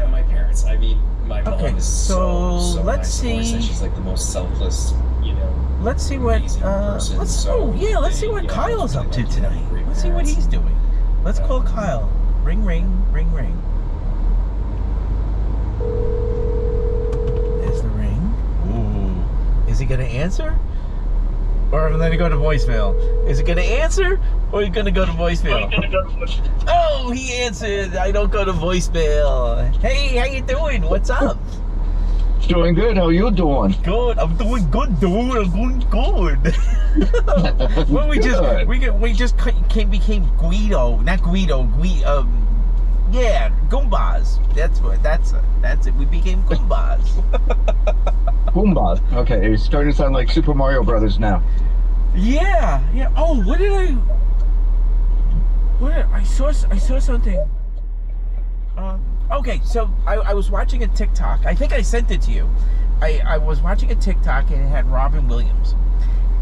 Yeah, my parents. I mean, my mom Okay, is so so let's nice. I've always said see. she's like the most selfless, Let's see what. amazing person. Let's see what Kyle's up to tonight. Let's see what he's doing. Let's call Kyle. Ring, ring, ring, ring. There's the ring. Ooh, is he gonna answer? Or am I gonna go to voicemail? Is he gonna answer? Or are you gonna go to voicemail? Oh, he answered. I don't go to voicemail. Hey, how you doing? What's up? Doing good. How you doing? Good. I'm doing good, dude. I'm doing good. Well, we just became Guido, not Guido. Yeah, Goombas. That's it. We became Goombas. Goombas. Okay, you're starting to sound like Super Mario Brothers now. Yeah. Oh, I saw something. Okay, so I was watching a TikTok. I think I sent it to you. I was watching a TikTok and it had Robin Williams,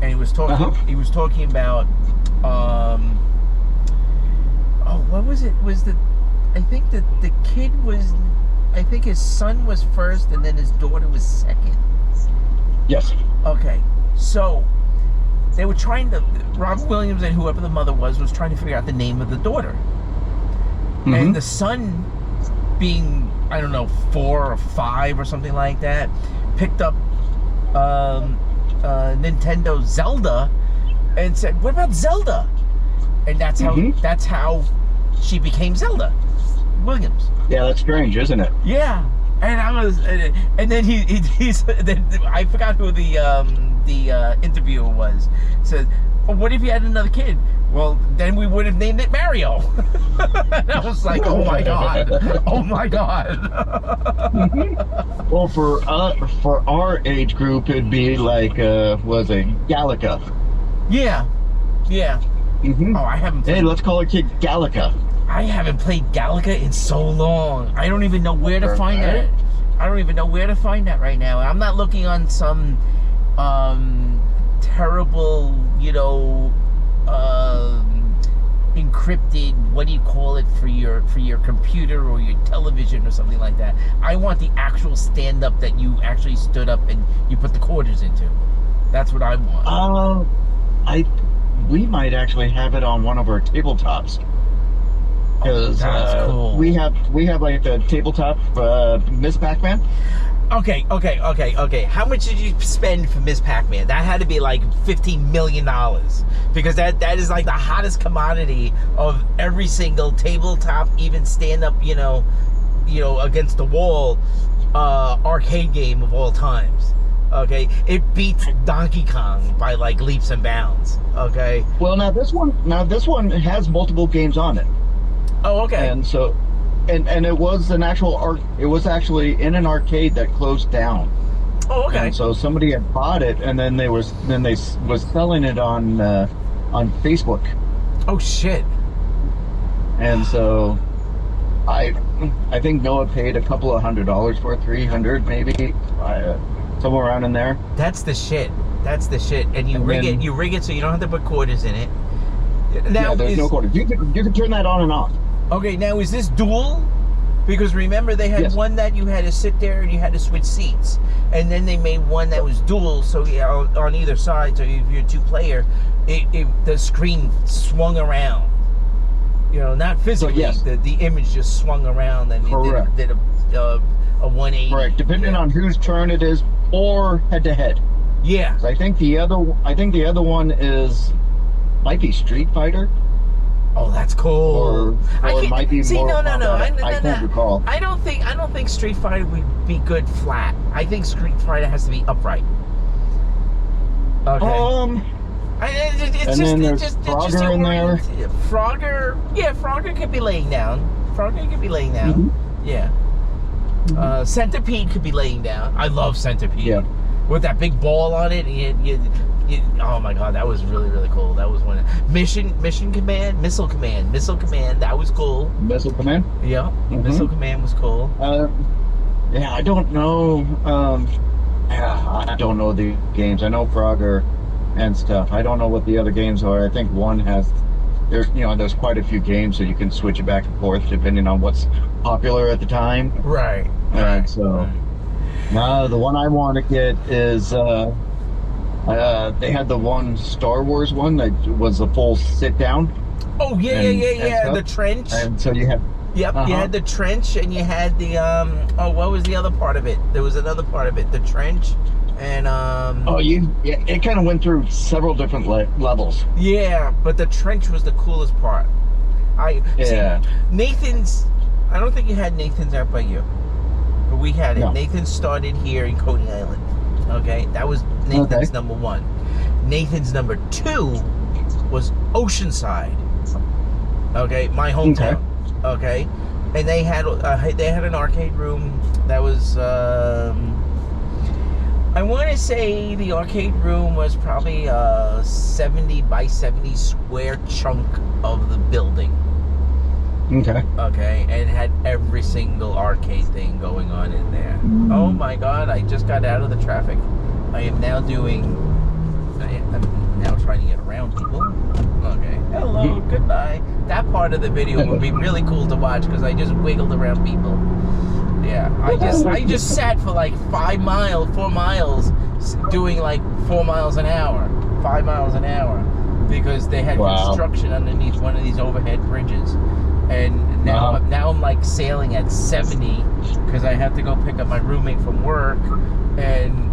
and he was talking. Uh-huh. He was talking about. What was it? I think that the kid was. I think his son was first, and then his daughter was second. Yes. Okay, so they were trying to. Robin Williams and whoever the mother was trying to figure out the name of the daughter, and the son, being, I don't know, 4 or 5 or something like that, picked up Nintendo Zelda and said, "What about Zelda?" And that's how she became Zelda Williams. Yeah, that's strange, isn't it? Yeah, and then he's then I forgot who the interviewer was. Said, "Oh, what if you had another kid?" Well, then we would have named it Mario. And I was like, oh my god. Well, for our age group, it'd be like was it Galaga? Yeah. Oh, I haven't played. Hey, let's call our kid Galaga. I haven't played Galaga in so long. I don't even know where to find that. I don't even know where to find that right now. I'm not looking on some terrible, encrypted, what do you call it, for your computer or your television or something like that. I want the actual stand-up that you actually stood up and you put the quarters into. That's what I want. We might actually have it on one of our tabletops. Because that's cool. we have like the tabletop Miss Pac-Man. Okay. How much did you spend for Miss Pac-Man? That had to be like $15 million, because that is like the hottest commodity of every single tabletop, even stand-up, against the wall arcade game of all times. Okay, it beats Donkey Kong by like leaps and bounds. Okay. Well, now this one has multiple games on it. Oh, okay. And so. And it was it was actually in an arcade that closed down. Oh, okay. And so somebody had bought it, and then they was selling it on Facebook. Oh shit. And so I think Noah paid a couple of $100 for it, $300 maybe, somewhere around in there. That's the shit. And you rig it so you don't have to put quarters in it. Now, yeah, there's no quarters. You can turn that on and off. Okay, now is this dual? Because remember, they had one that you had to sit there and you had to switch seats, and then they made one that was dual, so on either side. So if you're a 2-player, the screen swung around. Not physically. So, yes. The image just swung around, and it did a 180. Correct, depending on whose turn it is, or head to head. Yeah. So I think the other one might be Street Fighter. Oh, that's cool. Or it might be more. No. I can't recall. I don't think Street Fighter would be good flat. I think Street Fighter has to be upright. Okay. It's just Frogger in there. Frogger could be laying down. Mm-hmm. Yeah. Mm-hmm. Centipede could be laying down. I love Centipede. Yeah. With that big ball on it, oh my god, that was really, really cool. That was one. Missile Command. That was cool. Missile Command. Yeah. Mm-hmm. Missile Command was cool. Yeah, I don't know. I don't know the games. I know Frogger and stuff. I don't know what the other games are. I think one has. There's quite a few games, so you can switch it back and forth depending on popular at the time. Right. And so the one I want to get is they had the one Star Wars one that was a full sit down. Oh yeah, And- yeah, and yeah, yeah. stuff. The trench. And so you have Yep, you had the trench and you had the what was the other part of it? There was another part of it, the trench and it kind of went through several different levels. yeah, but the trench was the coolest part. Yeah. See, Nathan's, I don't think you had Nathan's out by you, but we had it. No. Nathan started here in Coney Island. Okay, that was Nathan's number 1. Nathan's number 2 was Oceanside. Okay, my hometown. Okay, and they had an arcade room that was I want to say the arcade room was probably a 70 by 70 square chunk of the building. Okay. Okay, and it had every single arcade thing going on in there. Oh my God, I just got out of the traffic. I'm now trying to get around people. Okay, hello, goodbye. That part of the video would be really cool to watch because I just wiggled around people. Yeah, I just sat for like 4 miles, doing like 4 miles an hour, 5 miles an hour, because they had construction underneath one of these overhead bridges. And now I'm like sailing at 70 because I have to go pick up my roommate from work. And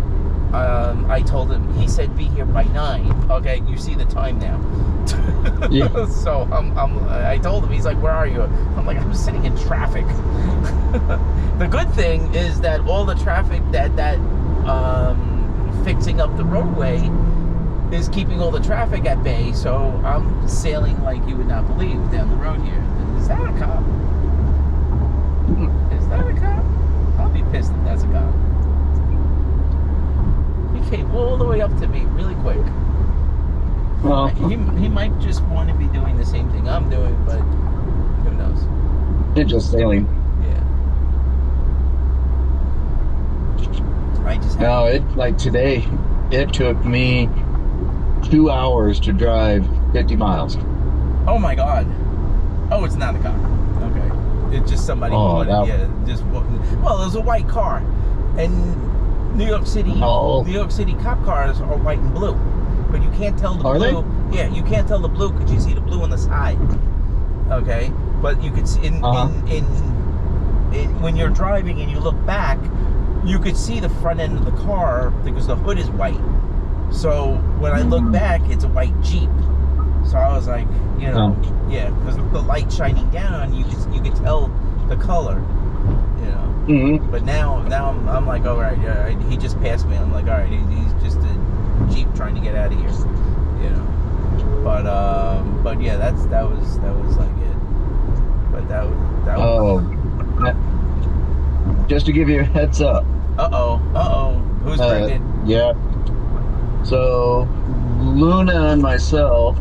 I told him, he said be here by 9. Okay, you see the time now. Yeah. So I told him, he's like, where are you? I'm like, I'm sitting in traffic. The good thing is that all the traffic that fixing up the roadway is keeping all the traffic at bay. So I'm sailing like you would not believe down the road here. Is that a cop? Is that a cop? I'll be pissed if that's a cop. He came all the way up to me really quick. Well, He might just want to be doing the same thing I'm doing, but who knows? it's just sailing. Yeah. I just No, today, it took me 2 hours to drive 50 miles. Oh my God. Oh, it's not a cop. Okay. It's just somebody who wanted, well, it was a white car. And New York City cop cars are white and blue. But you can't tell the blue. They? Yeah, you can't tell the blue because you see the blue on the side. Okay? But you could see when you're driving and you look back, you could see the front end of the car because the hood is white. So when I look back, it's a white Jeep. So I was like, yeah, because the light shining down, you could tell the color, Mm-hmm. But now I'm like, all right, he just passed me. I'm like, all right, he's just a Jeep trying to get out of here, But yeah, that was like it. But that was. Just to give you a heads up. Who's pregnant? Yeah. So Luna and myself,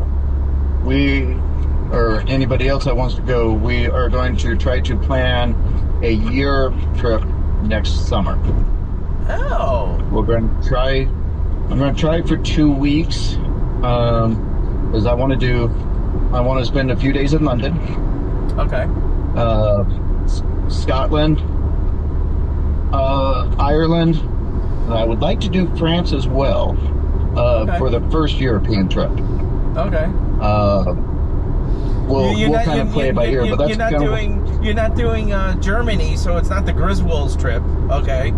or anybody else that wants to go, we are going to try to plan a Europe trip next summer. Oh. I'm going to try for 2 weeks, because I want to spend a few days in London. Okay. Scotland, Ireland. I would like to do France as well, for the first European trip. Okay. We'll kind of play it by ear, but that's you're not doing Germany, so it's not the Griswolds trip. Okay.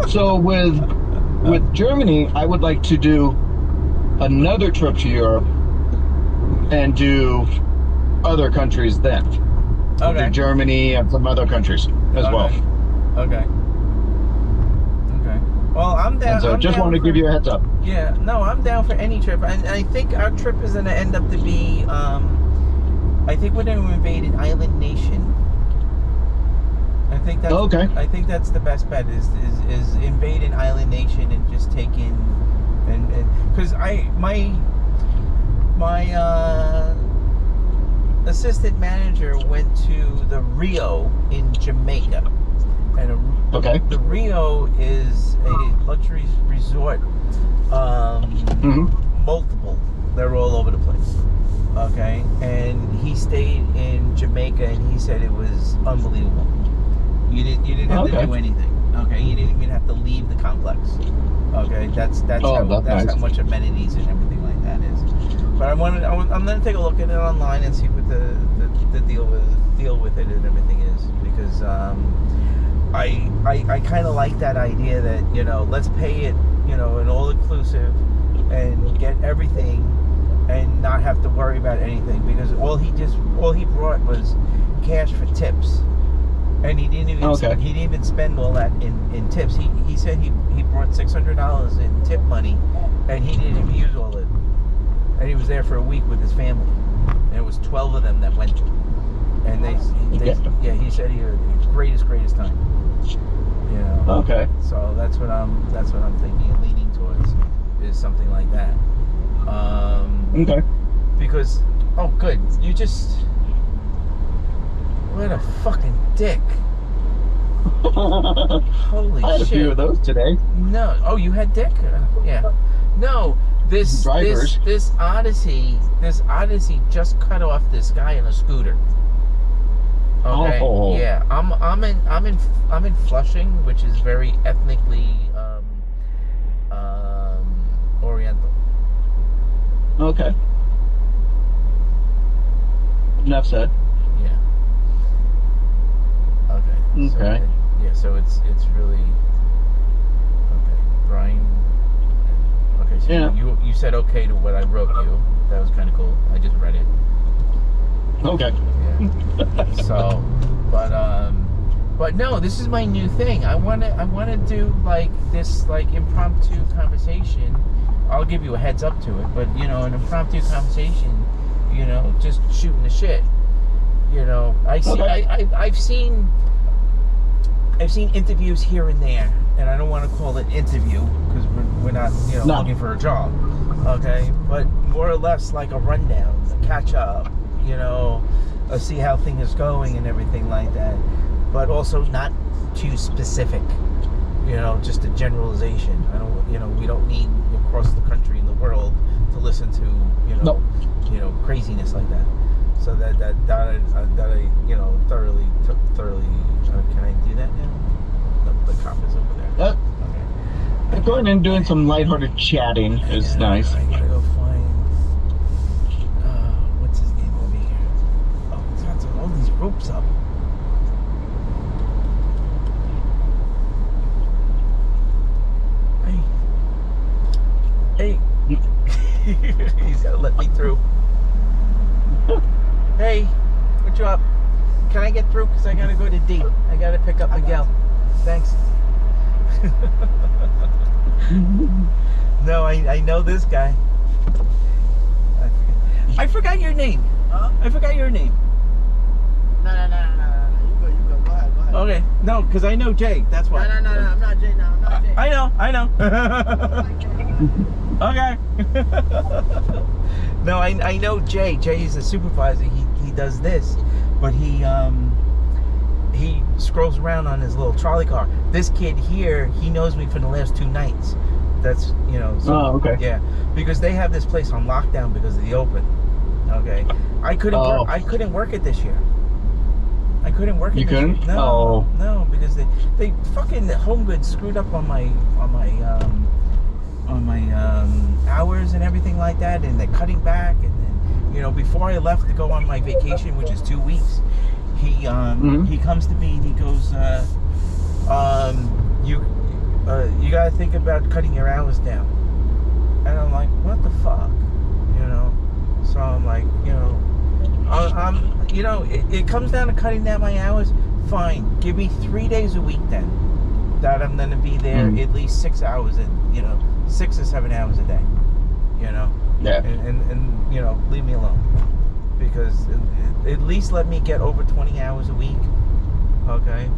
So with Germany, I would like to do another trip to Europe and do other countries then. Okay. Do Germany and some other countries as well. Okay. Well, I'm down. And so just want to give you a heads up. Yeah, no, I'm down for any trip. And I think our trip is going to end up to be, I think we're going to invade an island nation. I think that's okay. I think that's the best bet is invade an island nation and just take in and because my assistant manager went to the Rio in Jamaica. And the Rio is a luxury resort. Multiple. They're all over the place. Okay, and he stayed in Jamaica, and he said it was unbelievable. You didn't have to Okay. do anything. Okay, you didn't even have to leave the complex. Okay, that's Oh, how that's nice. how much amenities and everything like that is. But I'm gonna take a look at it online and see what the deal with it and everything is, because I kind of like that idea that, you know, let's pay it, you know, an all inclusive and get everything and not have to worry about anything, because all he brought was cash for tips. And he didn't even spend all that in tips. He said he brought $600 in tip money, and he didn't even use all of it. And he was there for a week with his family, and it was 12 of them that went. And he said he had the greatest time. You know. Okay. So that's what I'm thinking and leaning towards, is something like that. Okay. Because good, you just. What a fucking dick. Holy I had a shit. few of those today. No. Oh, you had dick? Yeah. No. This Odyssey just cut off this guy on a scooter. Okay. Oh. Yeah. I'm in Flushing, which is very ethnically Oriental. Okay. Enough said. Yeah. Okay. Okay. So it's really okay. Brian. Okay. So Yeah. you said okay to what I wrote you. That was kind of cool. I just read it. Okay. Yeah. So, but no, this is my new thing. I wanna do like this like impromptu conversation. I'll give you a heads up to it, but you know, an impromptu conversation. You know, just shooting the shit. You know, I've seen interviews here and there, and I don't want to call it interview because we're not, you know, looking for a job, okay? But more or less like a rundown, a catch up, you know, see how things is going and everything like that. But also not too specific, you know, just a generalization. We don't need across the country and the world to listen to, you know, craziness like that. So that I you know thoroughly. Can I do that now? The cop is over there. Okay. Going and doing some lighthearted chatting is nice. I gotta go find. What's his name over here? Oh, he's got all these ropes up. Hey. He's gotta let me through. Hey, what you up? Can I get through? Because I gotta go to D. I gotta pick up Miguel. Thanks. No, I know this guy. I forgot your name. Huh? I forgot your name. No. You go. Go ahead. Okay. No, because I know Jay. That's why. No. I'm not Jay now. I'm not Jay. I know. Okay. No, I know Jay. Jay is a supervisor. He does this, but he scrolls around on his little trolley car. This kid here, he knows me for the last 2 nights. That's, you know. So, Oh, okay. Yeah, because they have this place on lockdown because of the open. Okay. I couldn't work it this year. I couldn't work it. You this couldn't? year. Oh. No, because they fucking Home Goods screwed up on my hours and everything like that, and they're cutting back. And then, you know, before I left to go on my vacation, which is 2 weeks, he comes to me and he goes, you gotta think about cutting your hours down. And I'm like, what the fuck, you know? So I'm like, you know, you know, it comes down to cutting down my hours. Fine, give me 3 days a week then, that I'm gonna be there at least 6 hours, and you know, 6 or 7 hours a day, you know. Yeah. And you know, leave me alone, because at least let me get over 20 hours a week, okay?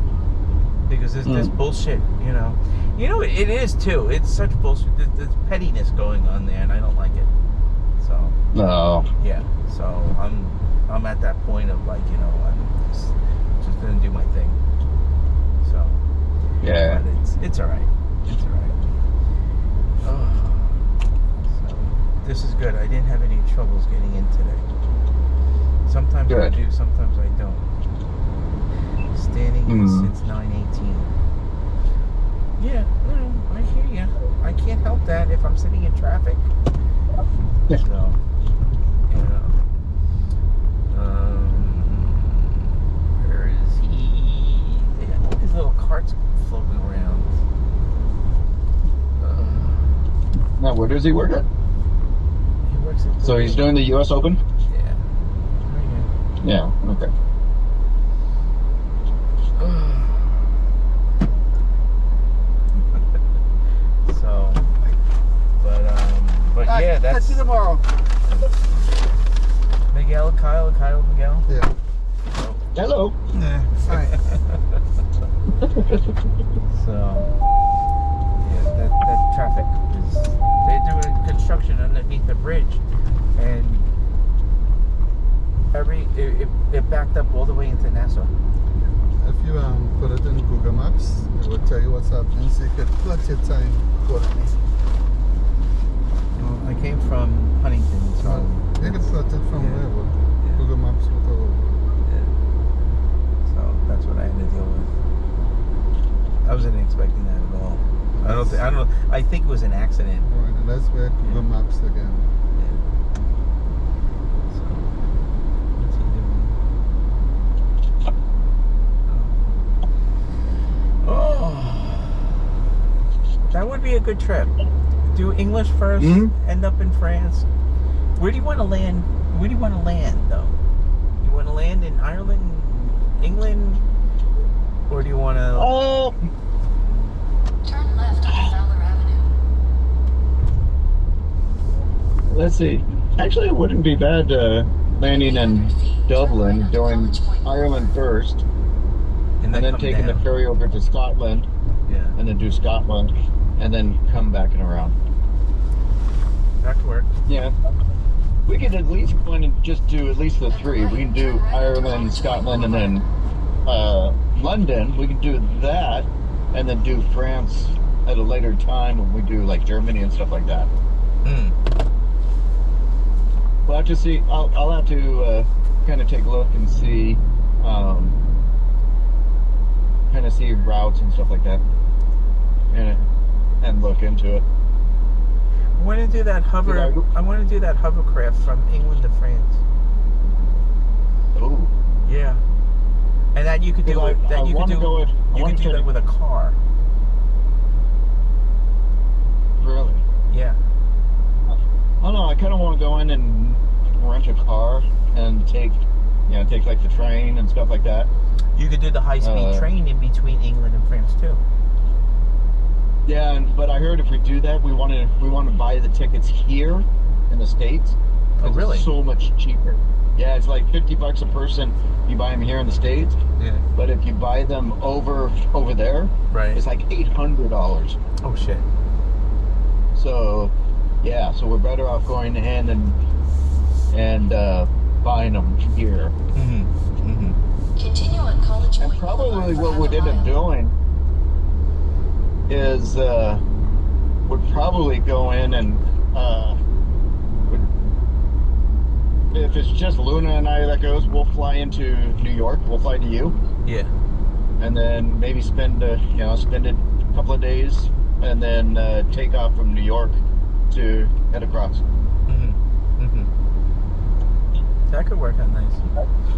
Because there's bullshit, you know. You know, it is too. It's such bullshit. There's pettiness going on there, and I don't like it. So. No. Yeah. So I'm at that point of like, you know, I'm just gonna do my thing. So. Yeah. But it's all right. It's all right. Oh. So. This is good. I didn't have any troubles getting in today. Sometimes I Good. do, sometimes I don't. Standing since 9:18. Yeah, no, I hear you. I can't help that if I'm sitting in traffic. Yeah. So, yeah. Where is he? They got all these little carts floating around. Now, where does he work at? He works at. So he's doing the U.S. Open? Yeah. Right here. Yeah, okay. So, but yeah, Catch that's you tomorrow. Miguel, Kyle, Miguel. Yeah. So, Hello. Yeah. Fine. so yeah, that traffic is. They're doing construction underneath the bridge, and it backed up all the way into Nassau. If you put it in Google Maps, it will tell you what's happening, so you could plot your time accordingly. Well, I came from Huntington, so You can plot it from Yeah. wherever. Yeah. Google Maps will tell you. yeah. So that's what I had to deal with. I wasn't expecting that at all. I think it was an accident. Right, and that's where Google Maps again. Yeah. So, what's he doing? Oh, that would be a good trip. Do English first, end up in France. Where do you want to land? Where do you want to land, though? You want to land in Ireland, England, or do you want to? Turn left on Fowler Avenue. Let's see. Actually, it wouldn't be bad landing in Dublin, doing Ireland first, and then come taking the down. ferry over to Scotland, Yeah, and then do Scotland, and then come back and around. that could work. Yeah. We could at least go in and just do at least the three. We can do Ireland, Scotland, and then London. We can do that, and then do France at a later time when we do like Germany and stuff like that. We'll have to see. I'll have to kind of take a look and see, kind of see routes and stuff like that, and look into it. I want to do that I want to do that hovercraft from England to France. Oh, Yeah, and that you could do it. That you could do. You could do that with a car. Really? Yeah. I don't know. I kind of want to go in and rent a car and take like the train and stuff like that. You could do the high-speed train in between England and France too. Yeah, but I heard if we do that, we want to buy the tickets here in the States. Oh, really? It's so much cheaper. Yeah, it's like $50 a person. You buy them here in the States, Yeah. but if you buy them over there, Right. it's like $800. Oh shit. So, yeah, so we're better off going in and buying them here. Continue on College And Point probably Boulevard for what we'd half a end up mile. doing is would probably go in and if it's just Luna and I that goes, we'll fly into New York. We'll fly to you, Yeah. and then maybe spend a couple of days, and then take off from New York to head across. That could work out nice.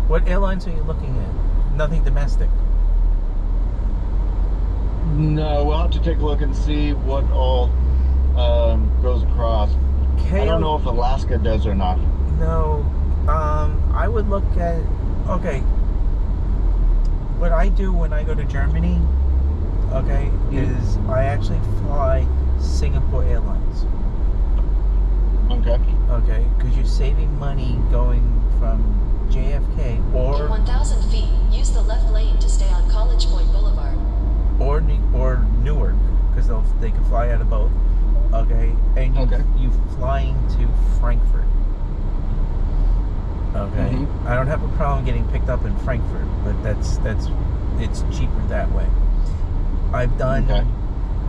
What airlines are you looking at? Nothing domestic. No, we'll have to take a look and see what all goes across. I don't know if Alaska does or not. No, I would look at. Okay, what I do when I go to Germany, okay, is I actually fly Singapore Airlines. Okay. Okay, because you're saving money going from JFK In or 1,000 feet, use the left lane to stay on College Point Boulevard. or Newark, because they can fly out of both. Okay, and you flying to Frankfurt. Okay, I don't have a problem getting picked up in Frankfurt, but it's cheaper that way. I've done.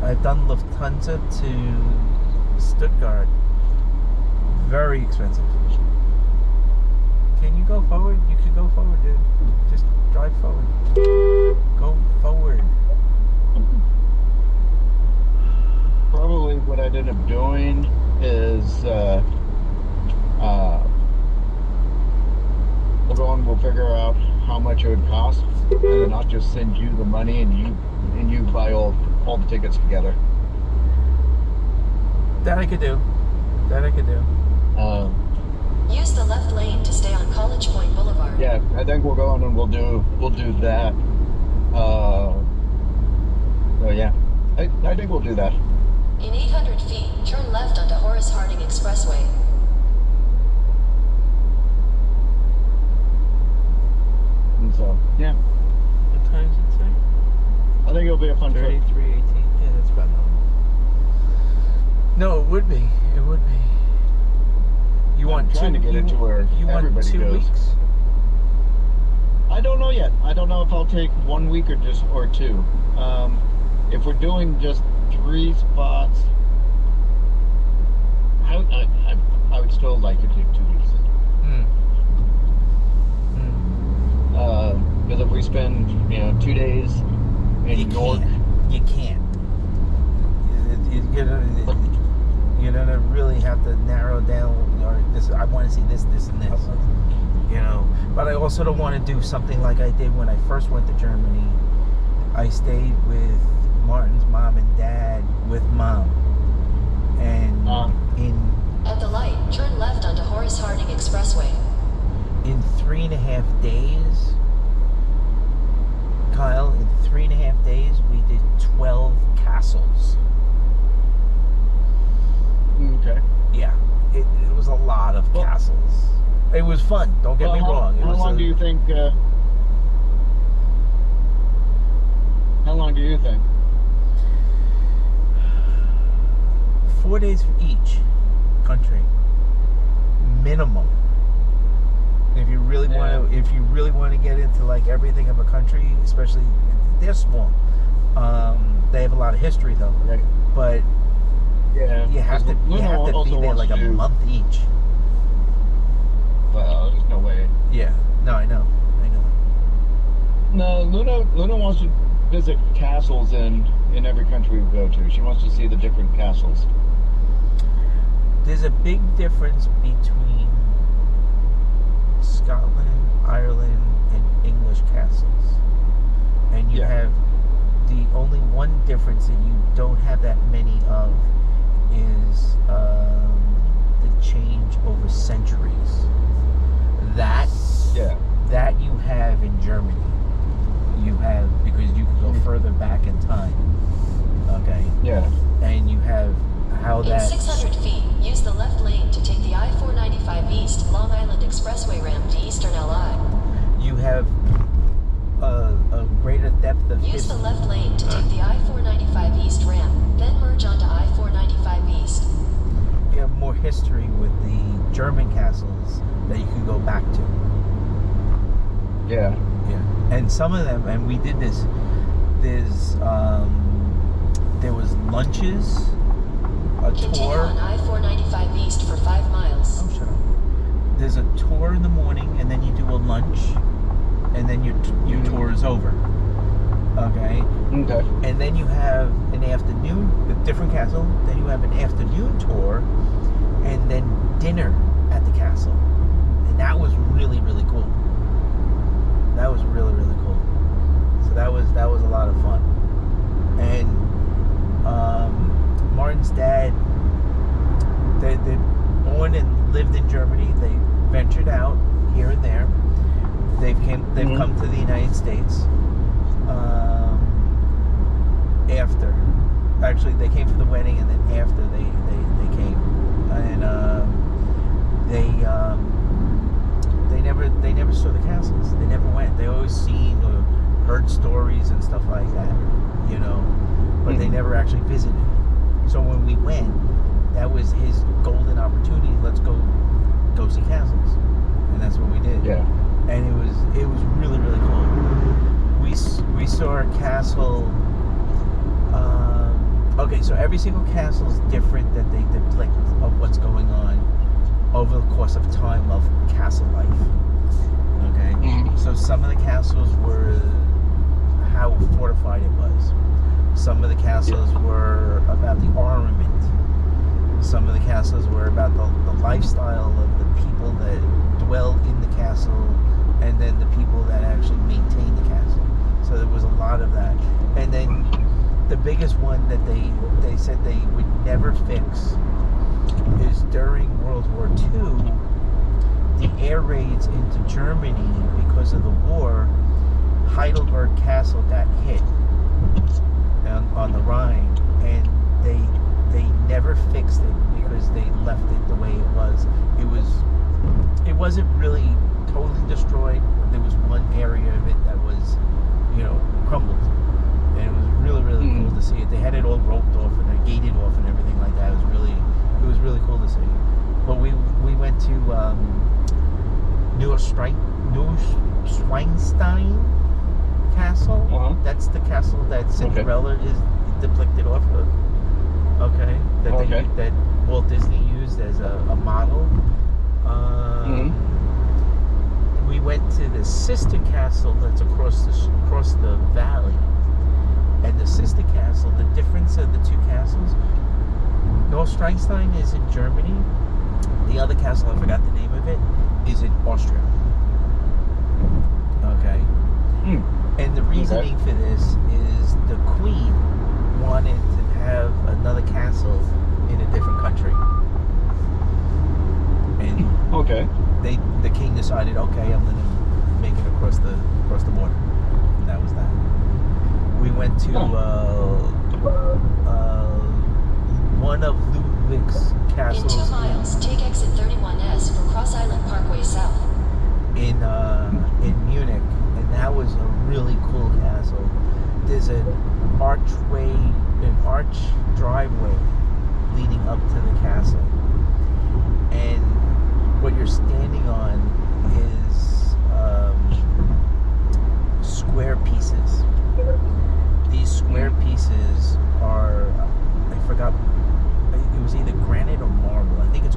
I've done Lufthansa to Stuttgart Very expensive. Can you go forward? You can go forward, dude. Just drive forward. Go forward. Probably what I'd end up doing is we'll go and we'll figure out how much it would cost, and then I'll just send you the money, and you buy all the tickets together. That I could do. Use the left lane to stay on College Point Boulevard. Yeah, I think we'll go on and we'll do that. So yeah, I think we'll do that. In 800 feet, turn left onto Horace Harding Expressway. And so yeah, What time does it say? I think it'll be a fun trip. 33:18. Yeah, that's about normal. No, it would be. You want trying to get it to where you want everybody 2 goes. weeks? I don't know yet. I don't know if I'll take 1 week or 2. If we're doing just 3 spots, I would still like to take 2 weeks. Because if we spend 2 days in York, You can't. You're gonna really have to narrow down. Or this, I want to see this, and this. But I also don't want to do something like I did when I first went to Germany. I stayed with Martin's mom and dad with mom, and At the light, turn left onto Horace Harding Expressway. in 3.5 days, Kyle, in 3.5 days, we did 12 castles. okay. Yeah, it was a lot of castles. It was fun. Don't get me wrong. How long do you think? How long do you think? 4 days for each country, minimum. If you really want to get into like everything of a country, especially they're small. They have a lot of history though. Right. But Yeah. you have to be there like a month each. Well, there's no way. Yeah. No, I know. No, Luna wants to visit castles in every country we go to. She wants to see the different castles. There's a big difference between Scotland, Ireland, and English castles. And you have the only one difference that you don't have that many of is the change over centuries. That you have in Germany. You have, because you can go further back in time. Okay? Yeah. And you have how In that... 600 feet, use the left lane to take the I-495 East Long Island Expressway ramp to Eastern LI. You have a greater depth of Use the left lane to take the I-495 East ramp, then merge onto I-495 East. You have more history with the German castles that you can go back to. Yeah. Yeah. And some of them, and we did this, there was lunches, a Continue tour. on I-495 East for 5 miles. Oh, shut up. There's a tour in the morning, and then you do a lunch, and then your tour is over. Okay? Okay. And then you have an afternoon, a different castle, then you have an afternoon tour, and then dinner at the castle. And that was really, really cool. That was really, really cool. So that was a lot of fun. And Martin's dad, they're born and lived in Germany. They ventured out here and there. They've come to the United States after. Actually, they came for the wedding, and then after they came, and they never saw the castles. They never went. They always seen or heard stories and stuff like that, but they never actually visited. So when we went, that was his golden opportunity. Let's go see castles, and that's what we did. Yeah. And it was really, really cool. We saw a castle. Okay, so every single castle is different that they depict of what's going on over the course of time of castle life. Okay, Mhm. so some of the castles were how fortified it was. Some of the castles were about the armament. Some of the castles were about the lifestyle of the people that dwell in the castle, and then the people that actually maintain the castle. So there was a lot of that. And then the biggest one that they said they would never fix is during World War II, the air raids into Germany because of the war. Heidelberg Castle got hit on the Rhine, and they never fixed it because they left it the way it was. It wasn't really totally destroyed. There was one area of it that was, crumbled, and it was really, really cool to see it. They had it all roped off and they gated off and everything like that. It was really cool to see. But we went to Neuschwanstein Castle. Uh-huh. That's the castle that Cinderella is depicted off of. Okay, that Walt Disney used as a model. We went to the sister castle that's across the valley, and the sister castle. The difference of the two castles. Neuschwanstein is in Germany. The other castle, I forgot the name of it, is in Austria. Okay. And the reasoning for this is the Queen wanted to have another castle in a different country. And the king decided, okay, I'm going to make it across the border. And that was that. We went to one of Ludwig's castles. In 2 miles, take exit 31S for Cross Island Parkway South. In Munich, and that was a really cool castle. There's an arch driveway leading up to the castle, and what you're standing on is square pieces. These square pieces are, I forgot, it was either granite or marble. I think it's